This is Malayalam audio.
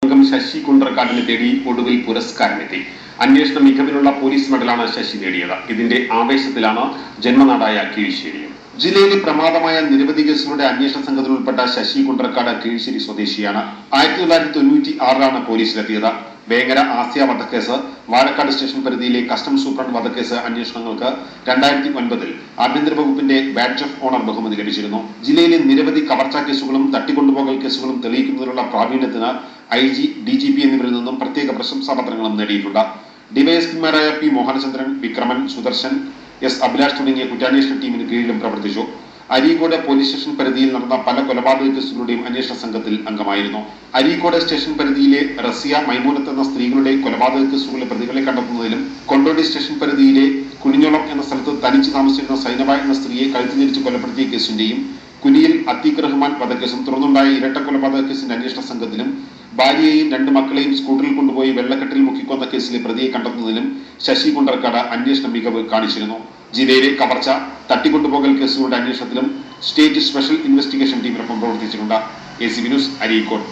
ശശി കുണ്ടർക്കാടിനെ തേടി ഒടുവിൽ പുരസ്കാരമെത്തി. അന്വേഷണ മികവിനുള്ള പോലീസ് മെഡലാണ് ശശി നേടിയത്. ഇതിന്റെ ആവേശത്തിലാണ് ജന്മനാടായ കീഴ്ശ്ശേരിയും. ജില്ലയിലെ പ്രമാദമായ നിരവധി കേസുകളുടെ അന്വേഷണ സംഘത്തിൽ ഉൾപ്പെട്ട ശശി കുണ്ടർക്കാട് കീഴ്ശ്ശേരി സ്വദേശിയാണ്. 1996 പോലീസിലെത്തിയത്. വേങ്ങര ആസിയ വധക്കേസ്, വാഴക്കാട് സ്റ്റേഷൻ പരിധിയിലെ കസ്റ്റംസ് സൂപ്രണ്ട് വധക്കേസ് അന്വേഷണങ്ങൾക്ക് 2009 ആഭ്യന്തര വകുപ്പിന്റെ ബാഡ്ജ് ഓഫ് ഓണർ ബഹുമതി ലഭിച്ചിരുന്നു. ജില്ലയിലെ നിരവധി കവർച്ചാ കേസുകളും തട്ടിക്കൊണ്ടുപോകൽ കേസുകളും തെളിയിക്കുന്നതിനുള്ള പ്രാവീണ്യത്തിന് IG, DGP എന്നിവരിൽ നിന്നും പ്രത്യേക പ്രശംസാ പത്രങ്ങളും നേടിയിട്ടുണ്ട്. ഡിവൈഎസ്പിമാരായ P. മോഹനചന്ദ്രൻ, വിക്രമൻ, സുദർശൻ, S. അഭിലാഷ് തുടങ്ങിയ കുറ്റാന്വേഷണ ടീമിന് കീഴിലും പ്രവർത്തിച്ചു. അരീക്കോട് പോലീസ് സ്റ്റേഷൻ പരിധിയിൽ നടന്ന പല കൊലപാതക കേസുകളുടെയും അന്വേഷണ സംഘത്തിൽ അംഗമായിരുന്നു. അരീക്കോട് സ്റ്റേഷൻ പരിധിയിലെ റസിയ, മൈമൂനത്ത് എന്ന സ്ത്രീകളുടെ കൊലപാതക കേസുകളിലെ പ്രതികളെ കണ്ടെത്തുന്നതിലും കൊണ്ടോടി സ്റ്റേഷൻ പരിധിയിലെ കുനിഞ്ഞോളം എന്ന സ്ഥലത്ത് തനിച്ച് താമസിച്ചിരുന്ന സൈനബ എന്ന സ്ത്രീയെ കഴുത്തുതിരിച്ച് കൊലപ്പെടുത്തിയ കേസിന്റെയും കുനിയിൽ അത്തീഖ് റഹ്മാൻ വധക്കേസും തുടർന്നുണ്ടായ ഇരട്ട കൊലപാതക കേസിന്റെ അന്വേഷണ സംഘത്തിലും ഭാര്യയെയും 2 മക്കളെയും സ്കൂട്ടറിൽ കൊണ്ടുപോയി വെള്ളക്കെട്ടിൽ മുക്കിക്കൊന്ന കേസിലെ പ്രതിയെ കണ്ടെത്തുന്നതിലും ശശി കുണ്ടർക്കാട് അന്വേഷണ മികവ് കാണിച്ചിരുന്നു. ജില്ലയിലെ കവർച്ച, തട്ടിക്കൊണ്ടുപോകൽ കേസുകളുടെ അന്വേഷണത്തിലും സ്റ്റേറ്റ് സ്പെഷ്യൽ ഇൻവെസ്റ്റിഗേഷൻ ടീമിനൊപ്പം പ്രവർത്തിച്ചിട്ടുണ്ട്. ACB news, Areekode.